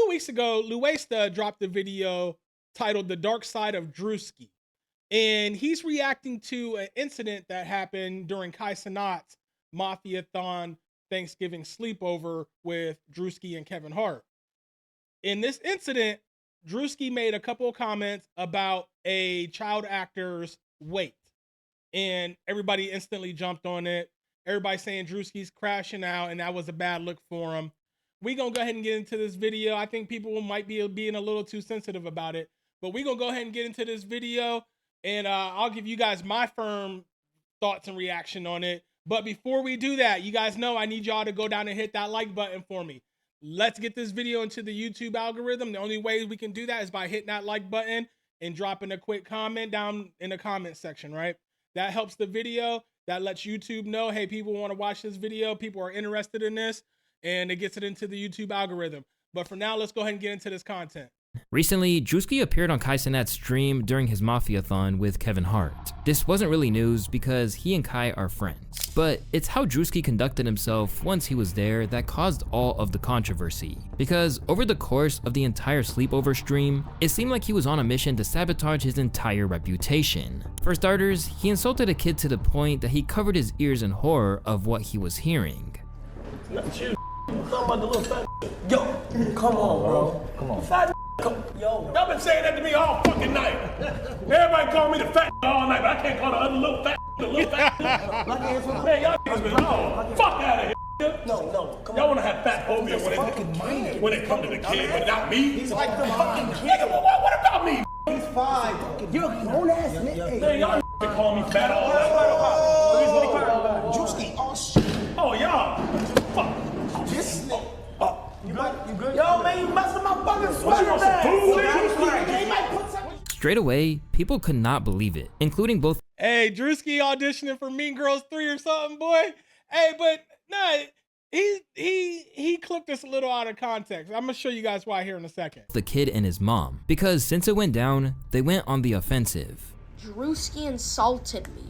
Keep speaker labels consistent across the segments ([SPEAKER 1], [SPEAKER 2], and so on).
[SPEAKER 1] couple weeks ago, Luesta dropped a video titled The Dark Side of Druski. And he's reacting to an incident that happened during Cenat's Mafiathon Thanksgiving sleepover with Druski and Kevin Hart. In this incident, Druski made a couple of comments about a child actor's weight. And everybody instantly jumped on it. Everybody saying Druski's crashing out and that was a bad look for him. We're going to go ahead and get into this video. I think people might be being a little too sensitive about it. But we're going to go ahead and get into this video. And I'll give you guys my firm thoughts and reaction on it. But before we do that, you guys know I need y'all to go down and hit that like button for me. Let's get this video into the YouTube algorithm. The only way we can do that is by hitting that like button and dropping a quick comment down in the comment section, right? That helps the video. That lets YouTube know, hey, people want to watch this video. People are interested in this. And it gets it into the YouTube algorithm. But for now, let's go ahead and get into this content.
[SPEAKER 2] Recently, Druski appeared on Cenat's stream during his Mafiathon with Kevin Hart. This wasn't really news because he and Kai are friends, but it's how Druski conducted himself once he was there that caused all of the controversy. Because over the course of the entire sleepover stream, it seemed like he was on a mission to sabotage his entire reputation. For starters, he insulted a kid to the point that he covered his ears in horror of what he was hearing.
[SPEAKER 3] Not you. I'm talking about the little fat. Yo, come on, bro. Come on. Fat. Yo, y'all been saying that to me all fucking night. Everybody call me the fat all night, but I can't call the other little fat the little fat. Man, y'all niggas been fuck out of here. No, come on. Y'all wanna have fat phobia when it come to the kid, but not me? He's like the fucking kid. Nigga, what about me? He's fine. You're a grown ass nigga. Man, y'all call me fat all night. Druski, oh shit. Oh, y'all. Fuck. This nigga. You good? Yo, man, you messing my fucking sweater bag.
[SPEAKER 2] Straight away, people could not believe it, including both.
[SPEAKER 1] Hey, Druski auditioning for Mean Girls 3 or something, boy. Hey, but nah, he clipped this a little out of context. I'm gonna show you guys why here in a second.
[SPEAKER 2] The kid and his mom, because since it went down, they went on the offensive.
[SPEAKER 4] Druski insulted me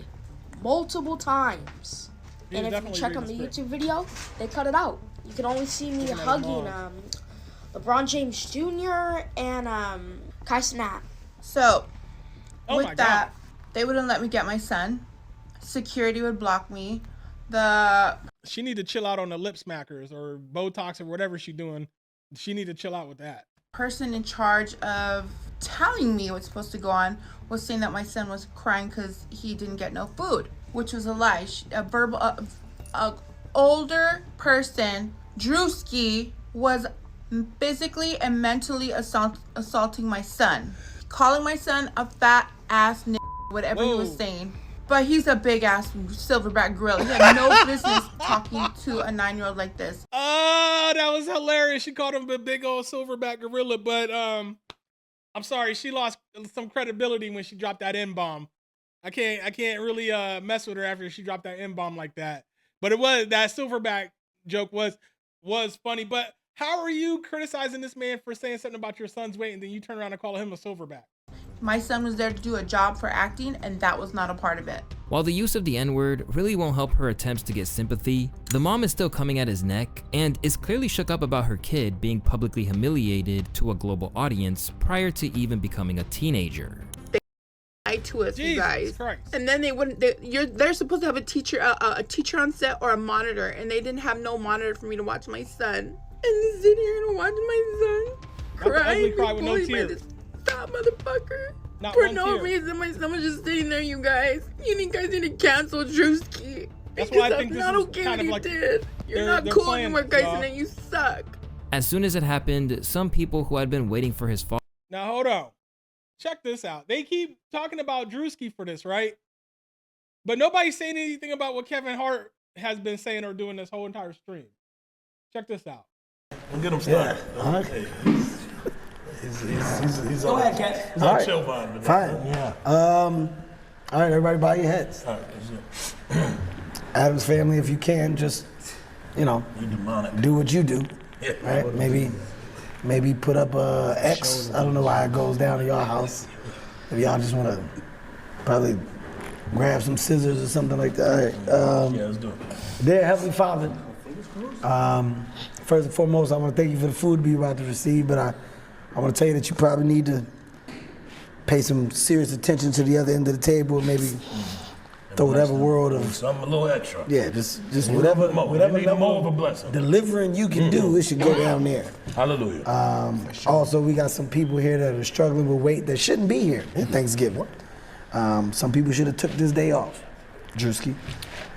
[SPEAKER 4] multiple times, and if you check on the YouTube video, they cut it out. You can only see me hugging LeBron James Jr. and Cenat.
[SPEAKER 5] So, with that, they wouldn't let me get my son. Security would block me.
[SPEAKER 1] She need to chill out on the lip smackers or Botox or whatever she's doing. She need to chill out with that.
[SPEAKER 5] Person in charge of telling me what's supposed to go on was saying that my son was crying because he didn't get no food, which was a lie. A older person, Druski, was physically and mentally assaulting my son, calling my son a fat ass nigga, whatever he was saying. But he's a big ass silverback gorilla. He had no business talking to a 9-year-old like this.
[SPEAKER 1] Oh, that was hilarious. She called him a big old silverback gorilla, but I'm sorry, she lost some credibility when she dropped that N-bomb. I can't really mess with her after she dropped that N-bomb like that. But it was, that silverback joke was funny. But how are you criticizing this man for saying something about your son's weight and then you turn around and call him a silverback?
[SPEAKER 5] My son was there to do a job for acting, and that was not a part of it.
[SPEAKER 2] While the use of the N-word really won't help her attempts to get sympathy, the mom is still coming at his neck and is clearly shook up about her kid being publicly humiliated to a global audience prior to even becoming a teenager.
[SPEAKER 5] To us,
[SPEAKER 1] Jesus
[SPEAKER 5] you guys,
[SPEAKER 1] Christ.
[SPEAKER 5] And then they wouldn't. They're supposed to have a teacher on set or a monitor, and they didn't have no monitor for me to watch my son. And they sit here and watch my son crying,
[SPEAKER 1] cry with no tears.
[SPEAKER 5] This fat motherfucker.
[SPEAKER 1] Not
[SPEAKER 5] for
[SPEAKER 1] one
[SPEAKER 5] no
[SPEAKER 1] tear.
[SPEAKER 5] reason. My son was just sitting there, you guys. You guys need to cancel Druski.
[SPEAKER 1] That's why I think this
[SPEAKER 5] not
[SPEAKER 1] is
[SPEAKER 5] okay
[SPEAKER 1] kind of
[SPEAKER 5] you
[SPEAKER 1] like
[SPEAKER 5] did. You're not cool anymore, guys, and you suck.
[SPEAKER 2] As soon as it happened, some people who had been waiting for his fall.
[SPEAKER 1] Now hold on. Check this out. They keep talking about Druski for this, right? But nobody's saying anything about what Kevin Hart has been saying or doing this whole entire stream. Check this out.
[SPEAKER 3] We'll get him started.
[SPEAKER 6] Yeah.
[SPEAKER 3] Okay. He's
[SPEAKER 6] Go ahead, Ken.
[SPEAKER 3] He's on chill vibe.
[SPEAKER 6] Fine. Yeah. All right, everybody bow your heads.
[SPEAKER 3] All right.
[SPEAKER 6] Adam's family, if you can, just, do what you do.
[SPEAKER 3] Yeah.
[SPEAKER 6] Right? Maybe put up a X. I don't know why it goes down to your house. If y'all just want to probably grab some scissors or something like that. All right.
[SPEAKER 3] Yeah, let's do it.
[SPEAKER 6] Dear Heavenly Father, First and foremost, I want to thank you for the food you're about to receive, but I want to tell you that you probably need to pay some serious attention to the other end of the table, maybe throw whatever world of
[SPEAKER 3] something a little extra.
[SPEAKER 6] Yeah, just whatever
[SPEAKER 3] more of a blessing.
[SPEAKER 6] Delivering you can do, it should go down there.
[SPEAKER 3] Hallelujah.
[SPEAKER 6] Also, we got some people here that are struggling with weight that shouldn't be here at Thanksgiving. Some people should have took this day off. Druski.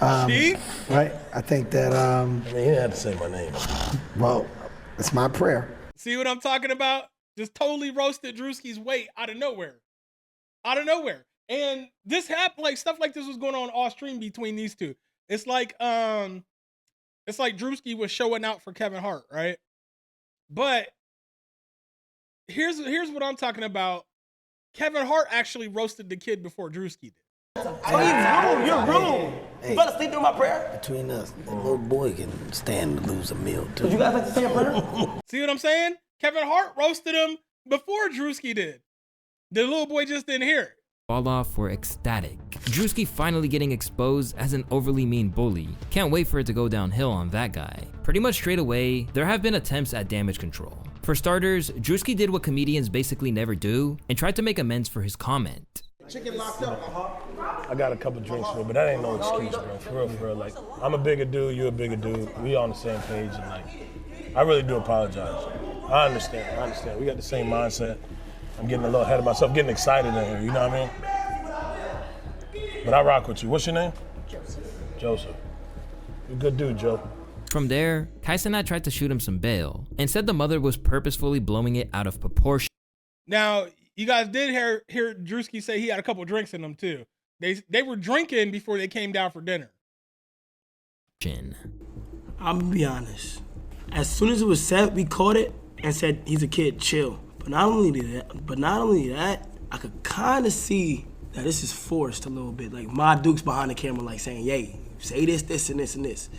[SPEAKER 6] Right? I think that
[SPEAKER 3] I mean, he didn't have to say my name.
[SPEAKER 6] Well, it's my prayer.
[SPEAKER 1] See what I'm talking about? Just totally roasted Druski's weight out of nowhere. Out of nowhere. And this happened, like stuff like this was going on off stream between these two. It's like Druski was showing out for Kevin Hart, right? But here's what I'm talking about. Kevin Hart actually roasted the kid before Druski did.
[SPEAKER 3] You're wrong. You better sleep through my prayer.
[SPEAKER 6] Between us, the little boy can stand to lose a meal too.
[SPEAKER 3] Would you guys like to say a prayer?
[SPEAKER 1] See what I'm saying? Kevin Hart roasted him before Druski did. The little boy just didn't hear it.
[SPEAKER 2] Fall off were ecstatic. Druski finally getting exposed as an overly mean bully. Can't wait for it to go downhill on that guy. Pretty much straight away, there have been attempts at damage control. For starters, Druski did what comedians basically never do and tried to make amends for his comment.
[SPEAKER 3] Chicken locked up. I got a couple drinks for it, but that ain't no excuse, bro. For real. Like, I'm a bigger dude, you're a bigger dude. We on the same page, and like, I really do apologize. I understand. We got the same mindset. I'm getting a little ahead of myself, getting excited in here, you know what I mean? But I rock with you. What's your name? Joseph. You're a good dude, Joe.
[SPEAKER 2] From there, Cenat tried to shoot him some bail and said the mother was purposefully blowing it out of proportion.
[SPEAKER 1] Now, you guys did hear Druski say he had a couple drinks in them too. They were drinking before they came down for dinner.
[SPEAKER 7] I'm gonna be honest. As soon as it was said, we caught it and said he's a kid, chill. But not only that, I could kind of see that this is forced a little bit. Like Ma Duke's behind the camera, like saying, "Yay, say this, and this, and this."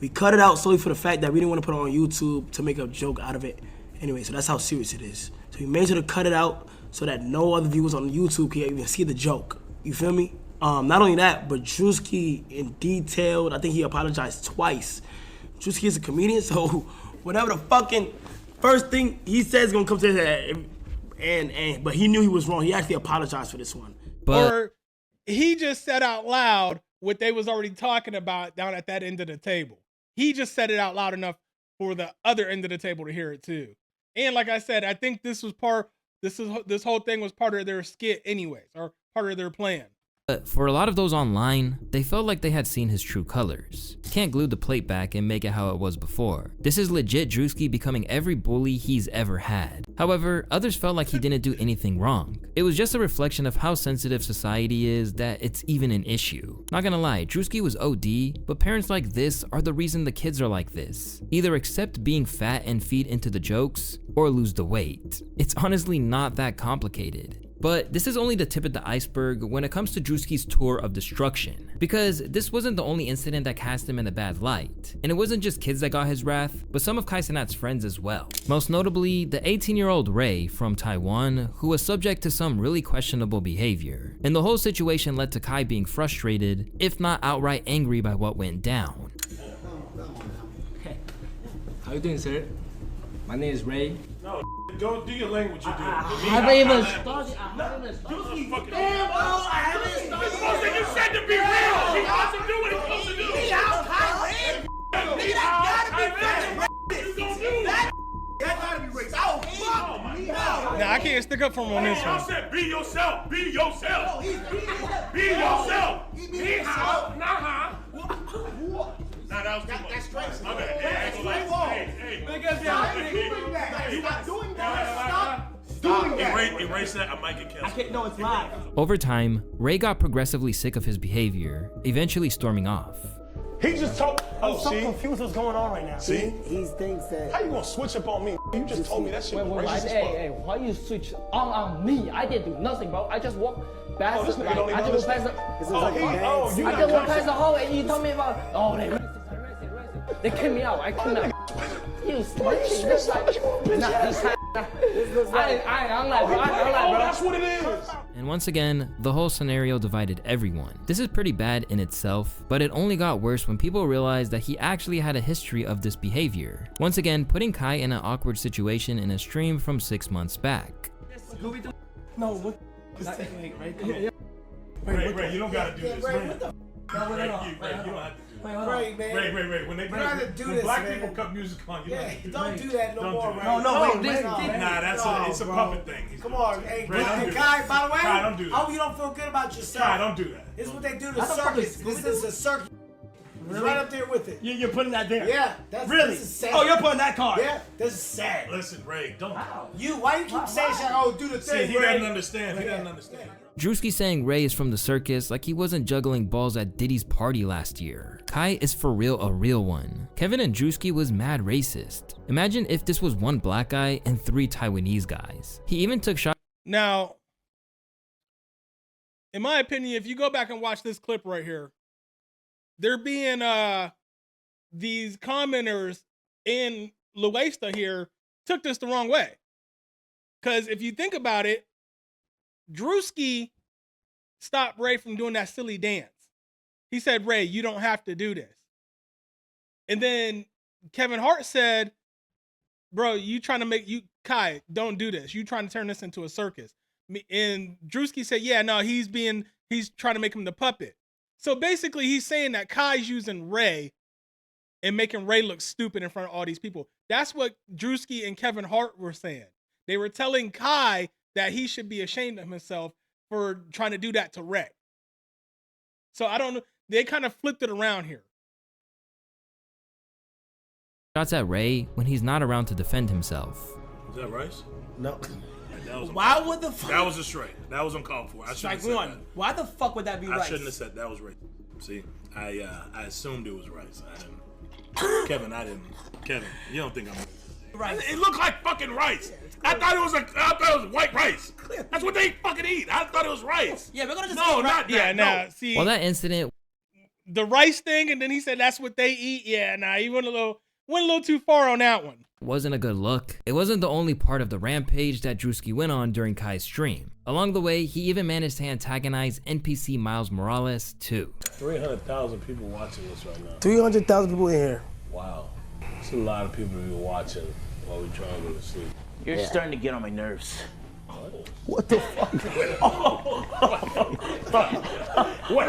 [SPEAKER 7] We cut it out solely for the fact that we didn't want to put it on YouTube to make a joke out of it. Anyway, so that's how serious it is. So we made sure to cut it out so that no other viewers on YouTube can even see the joke. You feel me? Not only that, but Druski in detail, I think he apologized twice. Druski is a comedian, so whatever the fucking first thing he says is gonna come to his head, but he knew he was wrong. He actually apologized for this one.
[SPEAKER 1] Or he just said out loud what they was already talking about down at that end of the table. He just said it out loud enough for the other end of the table to hear it too. And like I said, I think this whole thing was part of their skit anyways, or part of their plan.
[SPEAKER 2] But for a lot of those online, they felt like they had seen his true colors. Can't glue the plate back and make it how it was before. This is legit Druski becoming every bully he's ever had. However, others felt like he didn't do anything wrong. It was just a reflection of how sensitive society is that it's even an issue. Not gonna lie, Druski was OD, but parents like this are the reason the kids are like this. Either accept being fat and feed into the jokes, or lose the weight. It's honestly not that complicated. But this is only the tip of the iceberg when it comes to Druski's tour of destruction, because this wasn't the only incident that cast him in a bad light, and it wasn't just kids that got his wrath, but some of Cenat's friends as well. Most notably, the 18-year-old Ray from Taiwan, who was subject to some really questionable behavior, and the whole situation led to Kai being frustrated, if not outright angry by what went down.
[SPEAKER 8] Hey, how you doing, sir? My name is Ray.
[SPEAKER 3] No, go do your language you do.
[SPEAKER 8] I haven't even started.
[SPEAKER 3] Damn, bro, I haven't started. You said to be real. She wants to do what it's supposed to do. That gotta be fucking That gotta be racist. Oh, fuck me.
[SPEAKER 1] Nah, I can't stick up for him on this one.
[SPEAKER 3] I said be yourself. Be yourself. Be yourself. Be how? Nah, Nah, that was too much. That's straight. My bad. Hey. You not doing that. Stop doing that. Erase that. I might get canceled.
[SPEAKER 7] I can't. No, it's live.
[SPEAKER 2] Over time, Ray got progressively sick of his behavior, eventually storming off.
[SPEAKER 3] He just told.
[SPEAKER 7] I'm so confused what's going on right now.
[SPEAKER 3] See?
[SPEAKER 6] He thinks that.
[SPEAKER 3] How you gonna switch up on me? You just told me that shit was racist as fuck.
[SPEAKER 8] Hey, why you switch on me? I didn't do nothing, bro. I just walked past.
[SPEAKER 3] This nigga don't even
[SPEAKER 8] I just walked past the hall and you told me about. Oh, they kicked me out. I couldn't. You snitching. This I'm like, bro.
[SPEAKER 3] That's what it is.
[SPEAKER 2] And once again, the whole scenario divided everyone. This is pretty bad in itself, but it only got worse when people realized that he actually had a history of this behavior. Once again, putting Kai in an awkward situation in a stream from 6 months back.
[SPEAKER 7] No, what?
[SPEAKER 3] Ray, you don't gotta do this. Ray, you don't have to do this.
[SPEAKER 6] Ray, man.
[SPEAKER 3] Ray. When black people cut music on, you
[SPEAKER 6] don't do that no more, Ray.
[SPEAKER 3] Nah, it's a puppet thing.
[SPEAKER 6] Come on, hey,
[SPEAKER 3] Ray, don't do
[SPEAKER 6] Kai,
[SPEAKER 3] that.
[SPEAKER 6] by the way,
[SPEAKER 3] Kai, don't do
[SPEAKER 6] I
[SPEAKER 3] that.
[SPEAKER 6] hope you don't feel good about yourself.
[SPEAKER 3] Kai, don't do that.
[SPEAKER 6] This is what they do to circus. This is a circus. It's right up there with it.
[SPEAKER 7] You're putting that there?
[SPEAKER 6] Yeah, that's
[SPEAKER 7] really.
[SPEAKER 6] This is sad.
[SPEAKER 7] Oh, you're putting that card?
[SPEAKER 6] Yeah, this is sad.
[SPEAKER 3] Listen, Ray, don't.
[SPEAKER 6] Why you keep saying shit? Oh, do the thing.
[SPEAKER 3] See, he doesn't understand. He doesn't understand.
[SPEAKER 2] Druski saying Ray is from the circus like he wasn't juggling balls at Diddy's party last year. Kai is for real a real one. Kevin and Druski was mad racist. Imagine if this was one black guy and 3 Taiwanese guys. He even took shots.
[SPEAKER 1] Now, in my opinion, if you go back and watch this clip right here, there being these commenters in Luesta here took this the wrong way. Because if you think about it, Druski stopped Ray from doing that silly dance. He said, Ray, you don't have to do this. And then Kevin Hart said, bro, you trying to make Kai, don't do this. You trying to turn this into a circus. And Druski said, yeah, no, he's trying to make him the puppet. So basically he's saying that Kai's using Ray and making Ray look stupid in front of all these people. That's what Druski and Kevin Hart were saying. They were telling Kai that he should be ashamed of himself for trying to do that to Ray. So I don't know. They kind of flipped it around here.
[SPEAKER 2] Shots at Ray when he's not around to defend himself.
[SPEAKER 3] Is that Rice?
[SPEAKER 6] No.
[SPEAKER 7] Why would the fuck?
[SPEAKER 3] That was a strike. That was uncalled for. I shouldn't have said that.
[SPEAKER 7] Why the fuck would that be Rice?
[SPEAKER 3] I shouldn't have said that was Rice. See, I assumed it was Rice. I didn't. Kevin, you don't think I'm
[SPEAKER 7] Rice.
[SPEAKER 3] It looked like fucking rice. I thought it was white rice. That's what they fucking eat. I thought it was rice.
[SPEAKER 7] Yeah, we're gonna just
[SPEAKER 3] no, not that.
[SPEAKER 1] Yeah,
[SPEAKER 3] no.
[SPEAKER 1] see.
[SPEAKER 2] Well, that incident,
[SPEAKER 1] the rice thing, and then he said that's what they eat. Yeah, he went a little too far on that one.
[SPEAKER 2] wasn't a good look. It wasn't the only part of the rampage that Druski went on during Kai's stream. Along the way, he even managed to antagonize NPC Miles Morales too.
[SPEAKER 3] 300,000 people watching this right now.
[SPEAKER 7] 300,000 people in here.
[SPEAKER 3] Wow. It's a lot of people to be watching while we're trying to go to sleep.
[SPEAKER 9] You're starting to get on my nerves.
[SPEAKER 7] What the fuck?
[SPEAKER 3] What?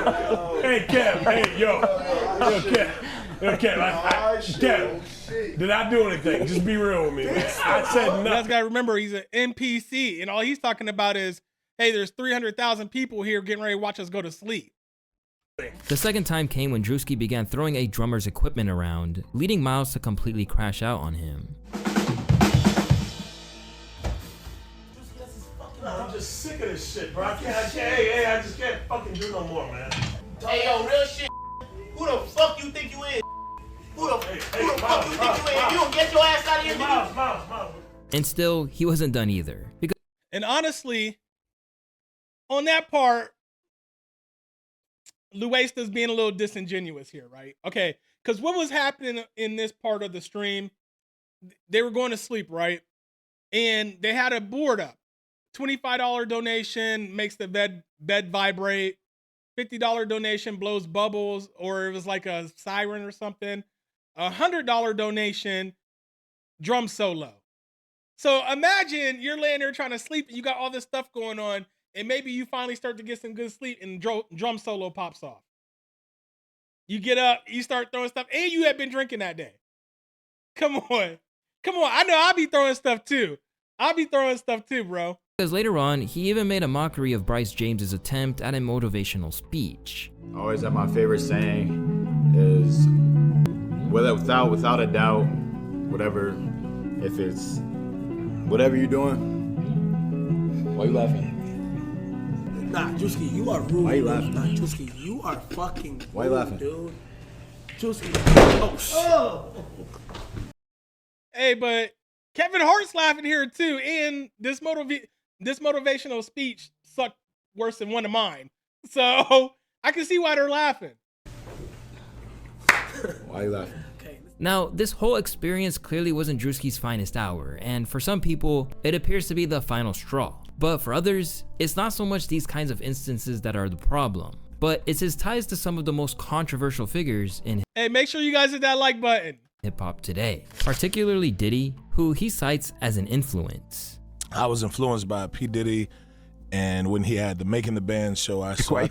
[SPEAKER 3] Hey, Kev. Hey, yo, Kev. Kev, did I do anything? Just be real with me, man. I said nothing.
[SPEAKER 1] You guys gotta remember, he's an NPC, and all he's talking about is, hey, there's 300,000 people here getting ready to watch us go to sleep.
[SPEAKER 2] The second time came when Druski began throwing a drummer's equipment around, leading Miles to completely crash out on him.
[SPEAKER 3] I'm just sick of this shit, bro. I just can't fucking do no more, man.
[SPEAKER 9] Hey, yo, real shit. Who the fuck you think you is? Who the fuck you think you is? If you don't get your ass out of here,
[SPEAKER 3] Miles.
[SPEAKER 2] And still, he wasn't done either.
[SPEAKER 1] And honestly, on that part, Luesta's being a little disingenuous here, right? Okay, because what was happening in this part of the stream, they were going to sleep, right? And they had a board up. $25 donation makes the bed vibrate. $50 donation blows bubbles, or it was like a siren or something. $100 donation, drum solo. So imagine you're laying there trying to sleep and you got all this stuff going on, and maybe you finally start to get some good sleep and drum solo pops off. You get up, you start throwing stuff, and you have been drinking that day. Come on. I know I'll be throwing stuff too. Bro.
[SPEAKER 2] Because later on, he even made a mockery of Bryce James's attempt at a motivational speech.
[SPEAKER 10] Always my favorite saying is, without a doubt, whatever you're doing. Why you laughing?
[SPEAKER 7] Nah, Druski, you are rude.
[SPEAKER 10] Why you laughing?
[SPEAKER 7] Nah, Druski, you are fucking rude,
[SPEAKER 10] Why you laughing?
[SPEAKER 7] dude. Druski, oh shit.
[SPEAKER 1] Hey, but Kevin Hart's laughing here too, and this motivational speech sucked worse than one of mine. So I can see why they're laughing.
[SPEAKER 10] Why you laughing?
[SPEAKER 7] Okay.
[SPEAKER 2] Now, this whole experience clearly wasn't Druski's finest hour, and for some people, it appears to be the final straw. But for others, it's not so much these kinds of instances that are the problem, but it's his ties to some of the most controversial figures in
[SPEAKER 1] Hey, make sure you guys hit that like button.
[SPEAKER 2] hip-hop today, particularly Diddy, who he cites as an influence.
[SPEAKER 11] I was influenced by P. Diddy, and when he had the Making the Band show, I thought,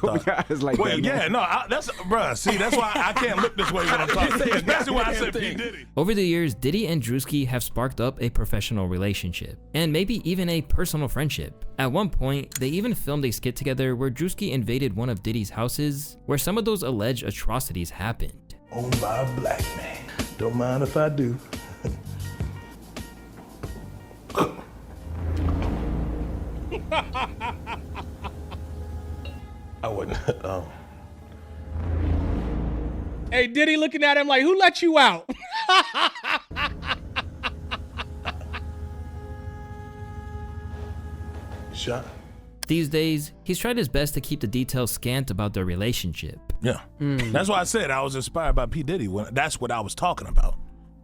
[SPEAKER 10] like
[SPEAKER 11] well,
[SPEAKER 10] that,
[SPEAKER 11] yeah, no, that's, bruh, see, that's why I can't look this way when I'm talking. That's why I said P. Diddy.
[SPEAKER 2] Over the years, Diddy and Druski have sparked up a professional relationship, and maybe even a personal friendship. At one point, they even filmed a skit together where Druski invaded one of Diddy's houses, where some of those alleged atrocities happened.
[SPEAKER 3] Owned by a black man. Don't mind if I do. I wouldn't.
[SPEAKER 1] Hey, Diddy looking at him like, who let you out?
[SPEAKER 3] Shot.
[SPEAKER 2] These days, he's tried his best to keep the details scant about their relationship.
[SPEAKER 11] Yeah, that's why I said I was inspired by P. Diddy. That's what I was talking about.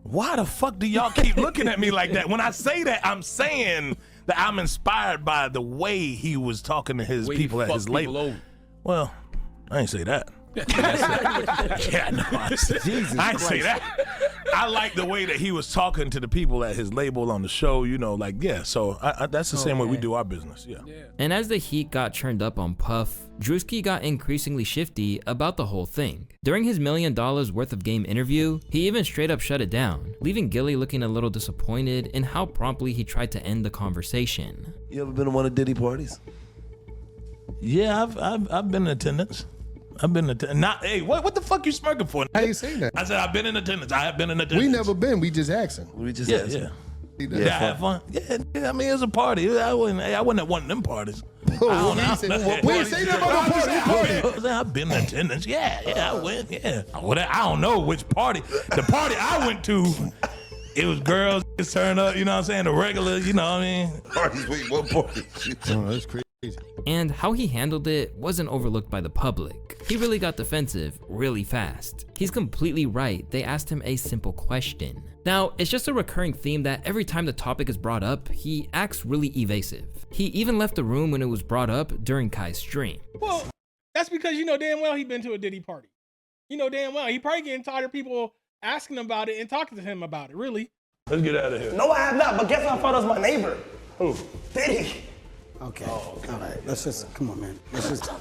[SPEAKER 11] Why the fuck do y'all keep looking at me like that? When I say that, I'm saying that I'm inspired by the way he was talking to his people at his label. Well, I ain't say that. Yeah, no, I ain't say that. I like the way that he was talking to the people at his label on the show, you know, like, yeah, so that's the same way we do our business, yeah.
[SPEAKER 2] And as the heat got turned up on Puff, Druski got increasingly shifty about the whole thing. During his $1 million worth of game interview, he even straight up shut it down, leaving Gilly looking a little disappointed in how promptly he tried to end the conversation.
[SPEAKER 3] You ever been to one of Diddy parties?
[SPEAKER 11] Yeah, I've been in attendance. I've been in attendance. Not, hey, what the fuck you smirking for?
[SPEAKER 12] How you saying that?
[SPEAKER 11] I said I've been in attendance. I have been in attendance.
[SPEAKER 12] We never been. We just asking.
[SPEAKER 3] We just
[SPEAKER 11] Yeah. I had fun. Yeah, I mean, it was a party. I wasn't at one of them parties.
[SPEAKER 12] We ain't say that about the party.
[SPEAKER 11] I've been in attendance. Yeah, I went. Yeah. I don't know which party. The party I went to, it was girls just turned up, you know what I'm saying? The regular, you know what I mean?
[SPEAKER 3] Parties, wait, what party?
[SPEAKER 12] Oh, that's crazy.
[SPEAKER 2] And how he handled it wasn't overlooked by the public. He really got defensive really fast. He's completely right. They asked him a simple question. Now, it's just a recurring theme that every time the topic is brought up, he acts really evasive. He even left the room when it was brought up during Kai's stream.
[SPEAKER 1] Well, that's because you know damn well he been to a Diddy party. You know damn well. He probably getting tired of people asking about it and talking to him about it, really.
[SPEAKER 3] Let's get out of here.
[SPEAKER 9] No, I have not, but guess who I thought was my neighbor?
[SPEAKER 3] Who?
[SPEAKER 9] Diddy.
[SPEAKER 6] Okay. All right. Let's just come on, man. Let's just go.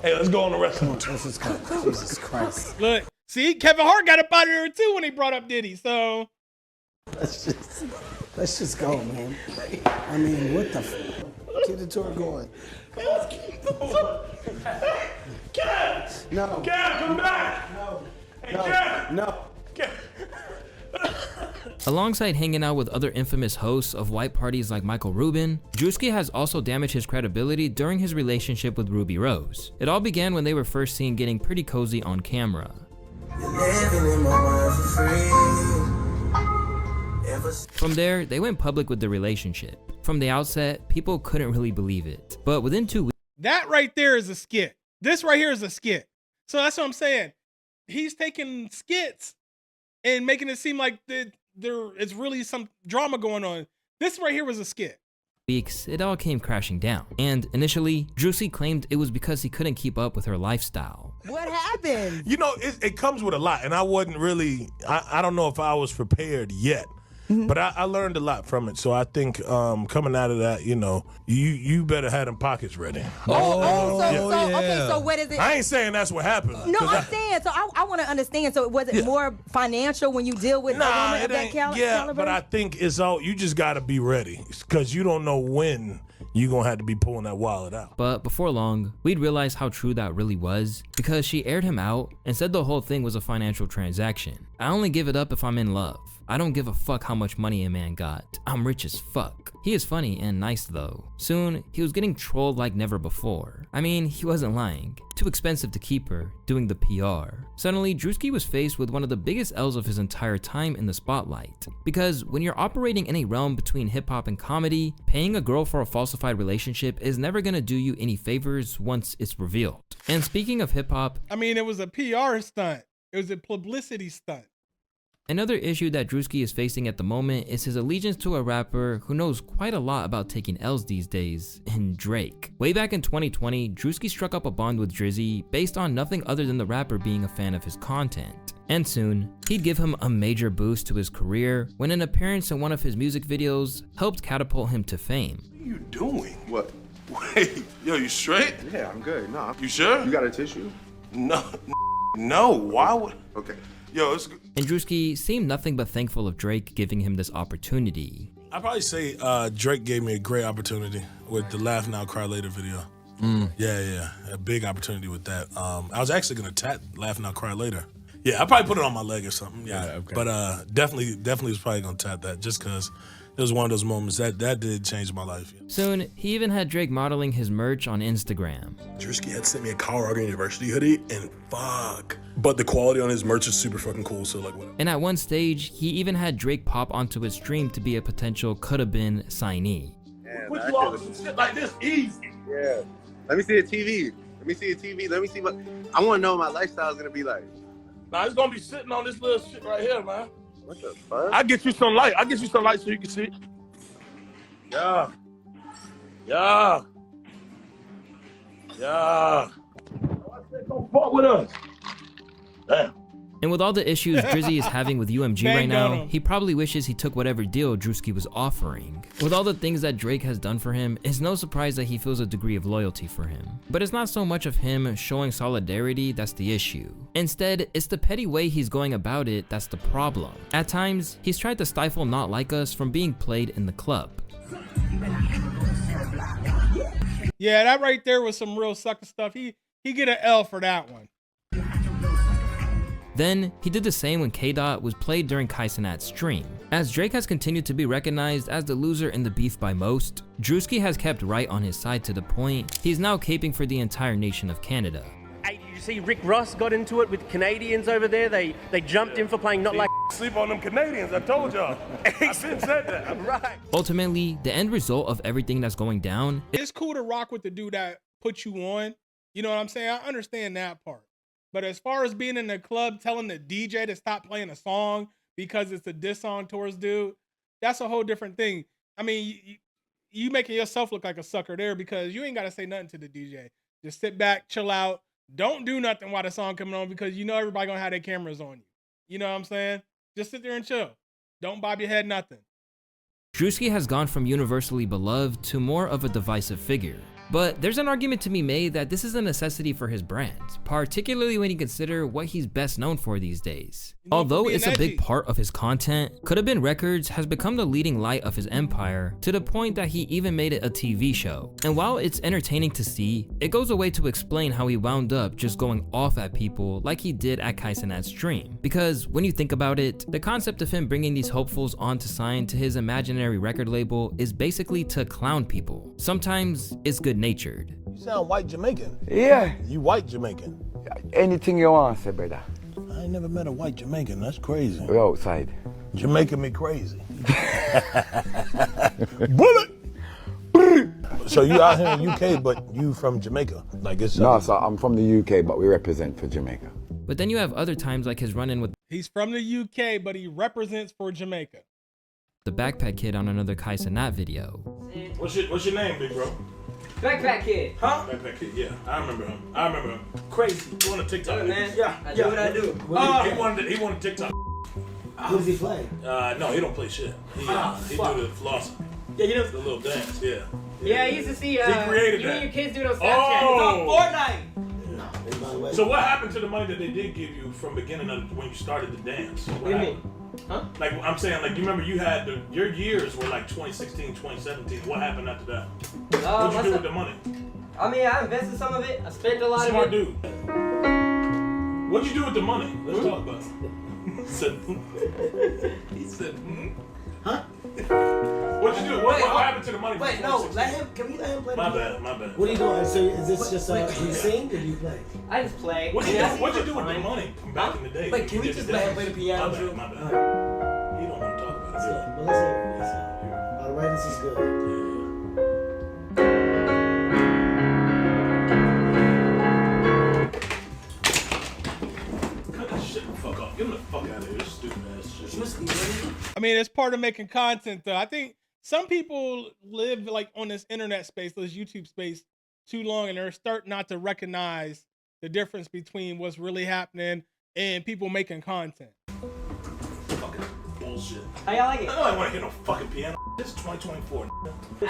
[SPEAKER 3] Hey, let's go on the restaurant.
[SPEAKER 6] Let's just go. Jesus Christ.
[SPEAKER 1] Look, see, Kevin Hart got up out of there too when he brought up Diddy. So
[SPEAKER 6] Let's just go, man. I mean, what the get the tour going.
[SPEAKER 3] Kev!
[SPEAKER 6] No.
[SPEAKER 3] Kev, come back!
[SPEAKER 6] No.
[SPEAKER 3] Hey, Kev!
[SPEAKER 6] No.
[SPEAKER 3] Kev!
[SPEAKER 2] Alongside hanging out with other infamous hosts of white parties like Michael Rubin, Druski has also damaged his credibility during his relationship with Rubi Rose. It all began when they were first seen getting pretty cozy on camera. From there, they went public with the relationship. From the outset, people couldn't really believe it. But within 2 weeks,
[SPEAKER 1] that right there is a skit. This right here is a skit. So that's what I'm saying. He's taking skits and making it seem like there is really some drama going on. This right here was a skit.
[SPEAKER 2] it all came crashing down. And initially, Druski claimed it was because he couldn't keep up with her lifestyle.
[SPEAKER 13] What happened?
[SPEAKER 11] You know, it comes with a lot, and I wasn't really, I don't know if I was prepared yet. Mm-hmm. But I learned a lot from it, so I think coming out of that, you know, you better have them pockets ready.
[SPEAKER 13] Okay, so what is it?
[SPEAKER 11] I ain't saying that's what happened.
[SPEAKER 13] No, I'm saying, so I want to understand. So was it more financial when you deal with a woman of that caliber?
[SPEAKER 11] Yeah, but I think it's all, you just got to be ready, because you don't know when you're going to have to be pulling that wallet out.
[SPEAKER 2] But before long, we'd realize how true that really was, because she aired him out and said the whole thing was a financial transaction. I only give it up if I'm in love. I don't give a fuck how much money a man got. I'm rich as fuck. He is funny and nice though. Soon, he was getting trolled like never before. I mean, he wasn't lying. Too expensive to keep her, doing the PR. Suddenly, Druski was faced with one of the biggest L's of his entire time in the spotlight. Because when you're operating in a realm between hip hop and comedy, paying a girl for a falsified relationship is never gonna do you any favors once it's revealed. And speaking of hip hop,
[SPEAKER 1] I mean, it was a PR stunt. It was a publicity stunt.
[SPEAKER 2] Another issue that Druski is facing at the moment is his allegiance to a rapper who knows quite a lot about taking L's these days, in Drake. Way back in 2020, Druski struck up a bond with Drizzy based on nothing other than the rapper being a fan of his content. And soon, he'd give him a major boost to his career when an appearance in one of his music videos helped catapult him to fame.
[SPEAKER 3] What are you doing? What? Wait, yo, you straight?
[SPEAKER 14] Yeah, I'm good. No.
[SPEAKER 3] You sure?
[SPEAKER 14] You got a tissue?
[SPEAKER 3] No, why would?
[SPEAKER 14] Okay.
[SPEAKER 3] Yo, it's good.
[SPEAKER 2] And Druski seemed nothing but thankful of Drake giving him this opportunity.
[SPEAKER 11] I'd probably say Drake gave me a great opportunity with the Laugh Now, Cry Later video. Yeah, a big opportunity with that. I was actually gonna tat Laugh Now, Cry Later. Yeah, I probably put it on my leg or something. Yeah, okay. But definitely was probably gonna tat that just because it was one of those moments that did change my life.
[SPEAKER 2] Soon, he even had Drake modeling his merch on Instagram.
[SPEAKER 11] Druski had sent me a Colorado University hoodie, and fuck. But the quality on his merch is super fucking cool, so like whatever.
[SPEAKER 2] And at one stage, he even had Drake pop onto his stream to be a potential Coulda Been signee.
[SPEAKER 3] Put you off some shit like this easy.
[SPEAKER 14] Yeah. Let me see a TV. Let me see a TV. Let me see what I want to know what my lifestyle is gonna be like.
[SPEAKER 3] Nah, it's gonna be sitting on this little shit right here, man.
[SPEAKER 14] What the fuck?
[SPEAKER 3] I'll get you some light. I'll get you some light so you can see. Yeah. Don't fuck with us. Damn.
[SPEAKER 2] And with all the issues Drizzy is having with UMG right now, he probably wishes he took whatever deal Druski was offering. With all the things that Drake has done for him, it's no surprise that he feels a degree of loyalty for him. But it's not so much of him showing solidarity that's the issue. Instead, it's the petty way he's going about it that's the problem. At times, he's tried to stifle Not Like Us from being played in the club.
[SPEAKER 1] Yeah, that right there was some real sucker stuff. He get an L for that one.
[SPEAKER 2] Then, he did the same when K-Dot was played during Cenat's stream. As Drake has continued to be recognized as the loser in the beef by most, Druski has kept right on his side to the point he's now caping for the entire nation of Canada.
[SPEAKER 15] Hey, did you see Rick Ross got into it with Canadians over there? They jumped in for playing Not Like
[SPEAKER 3] Sleep on them Canadians, I told y'all. I've been said that.
[SPEAKER 15] Right.
[SPEAKER 2] Ultimately, the end result of everything that's going down,
[SPEAKER 1] it's cool to rock with the dude that put you on. You know what I'm saying? I understand that part. But as far as being in the club telling the DJ to stop playing a song because it's a diss song towards dude, that's a whole different thing. I mean, you making yourself look like a sucker there because you ain't got to say nothing to the DJ. Just sit back, chill out. Don't do nothing while the song coming on because you know everybody gonna have their cameras on you. You know what I'm saying? Just sit there and chill. Don't bob your head, nothing.
[SPEAKER 2] Druski has gone from universally beloved to more of a divisive figure. But there's an argument to be made that this is a necessity for his brand, particularly when you consider what he's best known for these days. Although it's a big part of his content, Coulda Been Records has become the leading light of his empire to the point that he even made it a TV show. And while it's entertaining to see, it goes away to explain how he wound up just going off at people like he did at Cenat's stream. Because when you think about it, the concept of him bringing these hopefuls on to sign to his imaginary record label is basically to clown people. Sometimes it's good-natured.
[SPEAKER 11] You sound white Jamaican.
[SPEAKER 16] Yeah.
[SPEAKER 11] You white Jamaican.
[SPEAKER 16] Anything you want, say, brother.
[SPEAKER 11] I ain't never met a white Jamaican. That's crazy.
[SPEAKER 16] We're outside.
[SPEAKER 11] Jamaican me crazy. Bullet! So you out here in UK, but you from Jamaica? Like it's
[SPEAKER 16] no, so I'm from the UK, but we represent for Jamaica.
[SPEAKER 2] But then you have other times like his run-in with...
[SPEAKER 1] He's from the UK, but he represents for Jamaica.
[SPEAKER 2] The Backpack Kid on another Cenat video.
[SPEAKER 3] What's your name, big bro?
[SPEAKER 15] Backpack Kid.
[SPEAKER 3] Huh? Backpack Kid, yeah. I remember him. Crazy. He on the TikTok.
[SPEAKER 15] Hey, man. Yeah. I do what I do.
[SPEAKER 3] He wanted TikTok.
[SPEAKER 7] Who does he play?
[SPEAKER 3] No, he don't play shit. He do the floss.
[SPEAKER 15] Yeah, you know
[SPEAKER 3] the little dance, yeah.
[SPEAKER 15] Yeah, I used to see
[SPEAKER 3] he created
[SPEAKER 15] you
[SPEAKER 3] that.
[SPEAKER 15] and your kids do it on Snapchat.
[SPEAKER 3] Oh.
[SPEAKER 15] It's on Fortnite.
[SPEAKER 3] So what happened to the money that they did give you from beginning of when you started the dance?
[SPEAKER 15] What do you mean? Huh?
[SPEAKER 3] Like I'm saying, like you remember you had your years were like 2016, 2017. What happened after that? What'd you do with the money?
[SPEAKER 15] I mean, I invested some of it. I spent a lot
[SPEAKER 3] Smart
[SPEAKER 15] of it.
[SPEAKER 3] Smart dude. What'd you do with the money? Let's talk about it. He said, huh? What'd you do? What happened to the money?
[SPEAKER 7] Wait, no, let him. Can we let him play?
[SPEAKER 3] My bad.
[SPEAKER 7] What are you doing? So is this just do you sing or do you play?
[SPEAKER 15] I just play.
[SPEAKER 3] What'd you do with the money from back in the day?
[SPEAKER 7] Wait, can we just let him play the piano?
[SPEAKER 3] My bad. You don't want to talk about it.
[SPEAKER 7] Well, let's hear it. All right, this is good.
[SPEAKER 3] Cut that shit the fuck off. Get him the fuck out of here. This stupid ass shit.
[SPEAKER 1] I mean, it's part of making content, though. I think some people live like on this internet space, this YouTube space, too long, and they're starting not to recognize the difference between what's really happening and people making content.
[SPEAKER 3] Fucking bullshit.
[SPEAKER 8] How y'all like it?
[SPEAKER 3] I don't want to hear no fucking piano. This is 2024.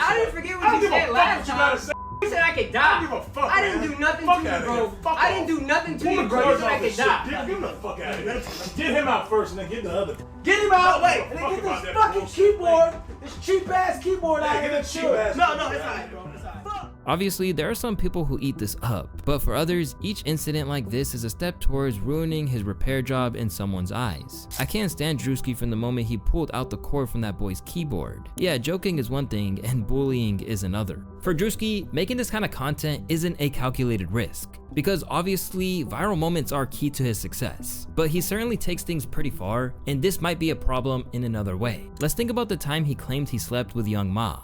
[SPEAKER 8] I didn't forget what you said last time. You said I could die.
[SPEAKER 3] I don't give a fuck,
[SPEAKER 8] I didn't do nothing to you, bro. I didn't do nothing to you, bro. You said I could die.
[SPEAKER 3] Get him the fuck out of here. Get him out first and then get the other.
[SPEAKER 7] Get him out, wait, and then get this fucking keyboard, this cheap ass keyboard out here.
[SPEAKER 3] Get that cheap ass.
[SPEAKER 7] No, it's alright, bro. It's alright.
[SPEAKER 2] Obviously, there are some people who eat this up, but for others, each incident like this is a step towards ruining his repair job in someone's eyes. I can't stand Druski from the moment he pulled out the cord from that boy's keyboard. Yeah, joking is one thing and bullying is another. For Druski, making this kind of content isn't a calculated risk, because obviously viral moments are key to his success, but he certainly takes things pretty far, and this might be a problem in another way. Let's think about the time he claimed he slept with Young Ma.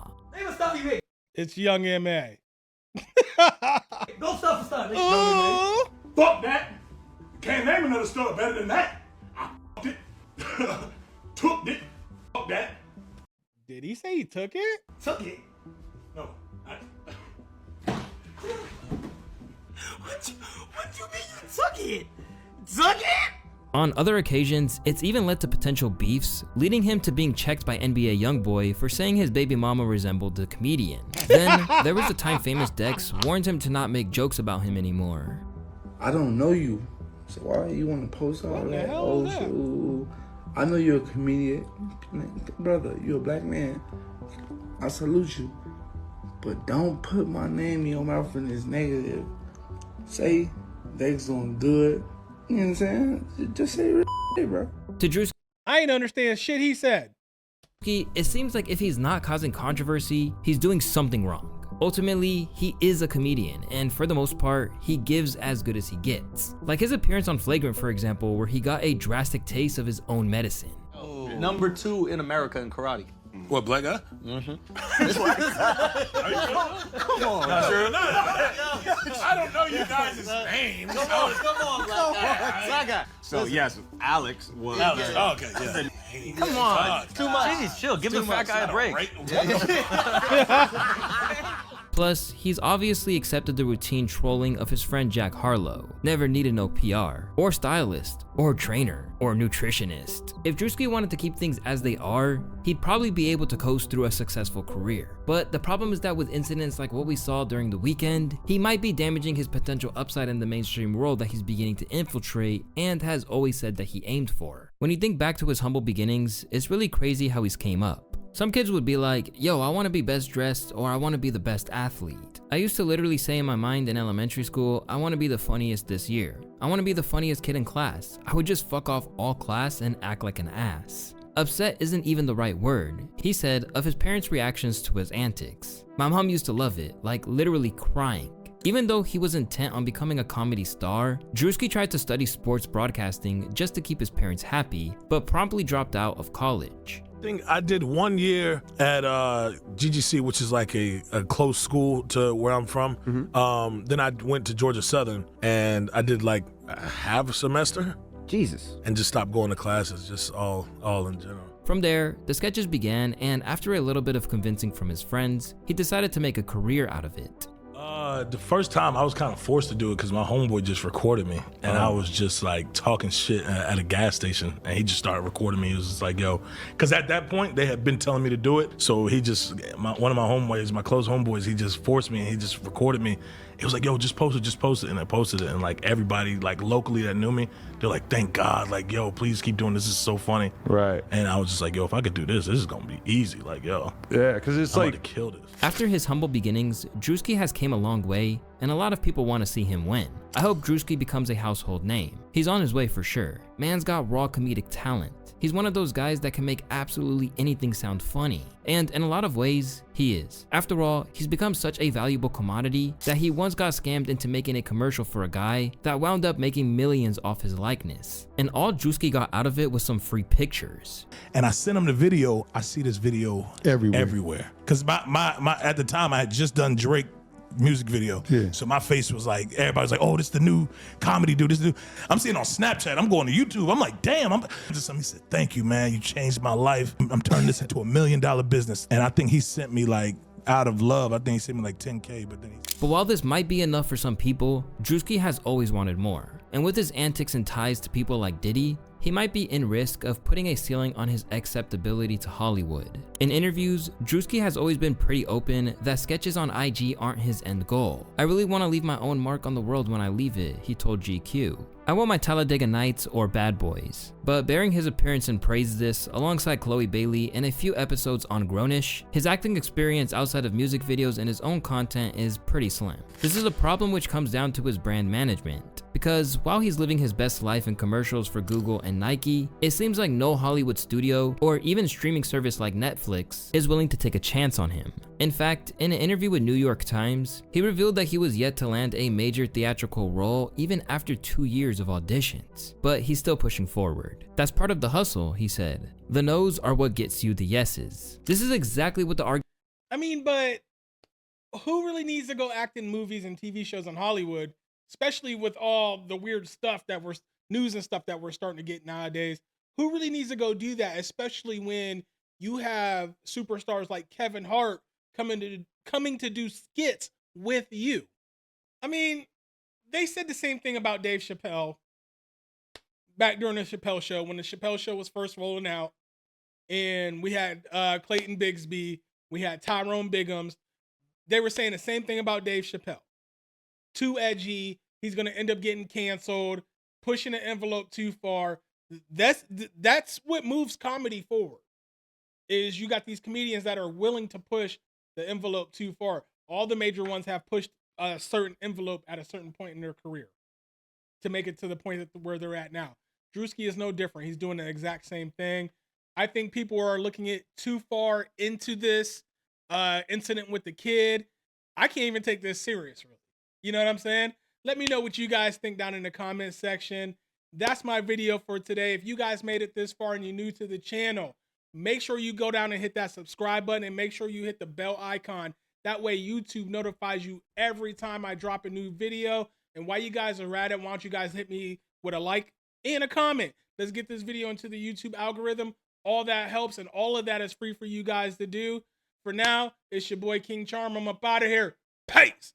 [SPEAKER 1] It's Young M.A.
[SPEAKER 7] Don't stop for stuff.
[SPEAKER 3] Fuck that. Can't name another story better than that. I fucked it. Took it. Fuck that.
[SPEAKER 1] Did he say he took it?
[SPEAKER 7] Took it.
[SPEAKER 3] No.
[SPEAKER 7] What you mean you took it? Took it?
[SPEAKER 2] On other occasions, it's even led to potential beefs, leading him to being checked by NBA YoungBoy for saying his baby mama resembled the comedian. Then, there was the time famous Dex warned him to not make jokes about him anymore.
[SPEAKER 17] I don't know you, so why you want to post all that? Oh, so I know you're a comedian. Brother, you're a black man. I salute you. But don't put my name in your mouth in this negative. Say Dex doing good. You know what I'm saying? Just say real shit, bro.
[SPEAKER 2] To Druski,
[SPEAKER 1] I ain't understand shit he said.
[SPEAKER 2] It seems like if he's not causing controversy, he's doing something wrong. Ultimately, he is a comedian, and for the most part, he gives as good as he gets. Like his appearance on Flagrant, for example, where he got a drastic taste of his own medicine.
[SPEAKER 18] Oh. #2 in America in karate.
[SPEAKER 11] What, black guy?
[SPEAKER 18] Mm-hmm.
[SPEAKER 11] Come on.
[SPEAKER 18] No, sure.
[SPEAKER 11] I don't know you guys' names.
[SPEAKER 18] Come on, black guy. So yes, Alex was.
[SPEAKER 11] Okay, yeah.
[SPEAKER 18] Come on, too much. Jeez, chill. Give the fat guy a break.
[SPEAKER 2] Plus, he's obviously accepted the routine trolling of his friend Jack Harlow. Never needed no PR, or stylist, or trainer, or nutritionist. If Druski wanted to keep things as they are, he'd probably be able to coast through a successful career. But the problem is that with incidents like what we saw during the weekend, he might be damaging his potential upside in the mainstream world that he's beginning to infiltrate and has always said that he aimed for. When you think back to his humble beginnings, it's really crazy how he's came up. Some kids would be like, yo, I want to be best dressed or I want to be the best athlete. I used to literally say in my mind in elementary school, I want to be the funniest this year. I want to be the funniest kid in class. I would just fuck off all class and act like an ass. Upset isn't even the right word. He said of his parents' reactions to his antics. My mom used to love it, like literally crying. Even though he was intent on becoming a comedy star, Druski tried to study sports broadcasting just to keep his parents happy, but promptly dropped out of college.
[SPEAKER 11] I did 1 year at GGC, which is like a close school to where I'm from. Then I went to Georgia Southern and I did like half a semester.
[SPEAKER 18] Jesus.
[SPEAKER 11] And just stopped going to classes, just all in general.
[SPEAKER 2] From there, the sketches began, and after a little bit of convincing from his friends, he decided to make a career out of it.
[SPEAKER 11] The first time I was kind of forced to do it because my homeboy just recorded me and I was just like talking shit at a gas station and he just started recording me. He was just like, yo, because at that point they had been telling me to do it. So he just, one of my homeboys, my close homeboys, he just forced me and he just recorded me. He was like, yo, just post it. And I posted it. And like everybody like locally that knew me, they're like, thank God, like, yo, please keep doing this. This is so funny.
[SPEAKER 19] Right.
[SPEAKER 11] And I was just like, yo, if I could do this is going to be easy. Like, yo.
[SPEAKER 19] Yeah, because it's
[SPEAKER 11] I'm
[SPEAKER 19] like.
[SPEAKER 11] about to kill this.
[SPEAKER 2] After his humble beginnings, Druski has came a long way, and a lot of people want to see him win. I hope Druski becomes a household name. He's on his way for sure. Man's got raw comedic talent. He's one of those guys that can make absolutely anything sound funny. And in a lot of ways, he is. After all, he's become such a valuable commodity that he once got scammed into making a commercial for a guy that wound up making millions off his likeness. And all Druski got out of it was some free pictures.
[SPEAKER 11] And I sent him the video. I see this video everywhere. Because my at the time I had just done Drake music video.
[SPEAKER 12] Yeah.
[SPEAKER 11] So my face was like, everybody's like, oh, this the new comedy dude. This dude. I'm seeing on Snapchat. I'm going to YouTube. I'm like, damn. He said, thank you, man. You changed my life. I'm turning this into $1 million business. And I think he sent me like, out of love, I think he sent me like 10K, but then
[SPEAKER 2] But while this might be enough for some people, Druski has always wanted more. And with his antics and ties to people like Diddy, he might be in risk of putting a ceiling on his acceptability to Hollywood. In interviews, Druski has always been pretty open that sketches on IG aren't his end goal. I really want to leave my own mark on the world when I leave it, he told GQ. I want my Talladega Nights or Bad Boys. But bearing his appearance in Praise This alongside Chloe Bailey and a few episodes on Grownish, his acting experience outside of music videos and his own content is pretty slim. This is a problem which comes down to his brand management. Because while he's living his best life in commercials for Google and Nike, it seems like no Hollywood studio or even streaming service like Netflix is willing to take a chance on him. In fact, in an interview with New York Times, he revealed that he was yet to land a major theatrical role even after 2 years of auditions. But he's still pushing forward. That's part of the hustle, he said. The no's are what gets you the yeses. This is exactly what the argument.
[SPEAKER 1] I mean, but who really needs to go act in movies and TV shows in Hollywood? Especially with all the weird stuff that news and stuff that we're starting to get nowadays. Who really needs to go do that? Especially when you have superstars like Kevin Hart coming to do skits with you. I mean, they said the same thing about Dave Chappelle back during the Chappelle show, when the Chappelle show was first rolling out, and we had Clayton Bigsby, we had Tyrone Biggums. They were saying the same thing about Dave Chappelle. Too edgy, he's gonna end up getting canceled, pushing the envelope too far. That's what moves comedy forward. Is you got these comedians that are willing to push the envelope too far. All the major ones have pushed a certain envelope at a certain point in their career to make it to the point where they're at now. Druski is no different. He's doing the exact same thing. I think people are looking at too far into this incident with the kid. I can't even take this serious, really. You know what I'm saying? Let me know what you guys think down in the comment section. That's my video for today. If you guys made it this far and you're new to the channel, make sure you go down and hit that subscribe button and make sure you hit the bell icon. That way YouTube notifies you every time I drop a new video. And while you guys are at it, why don't you guys hit me with a like and a comment. Let's get this video into the YouTube algorithm. All that helps, and all of that is free for you guys to do. For now, it's your boy King Charm. I'm up out of here. Peace.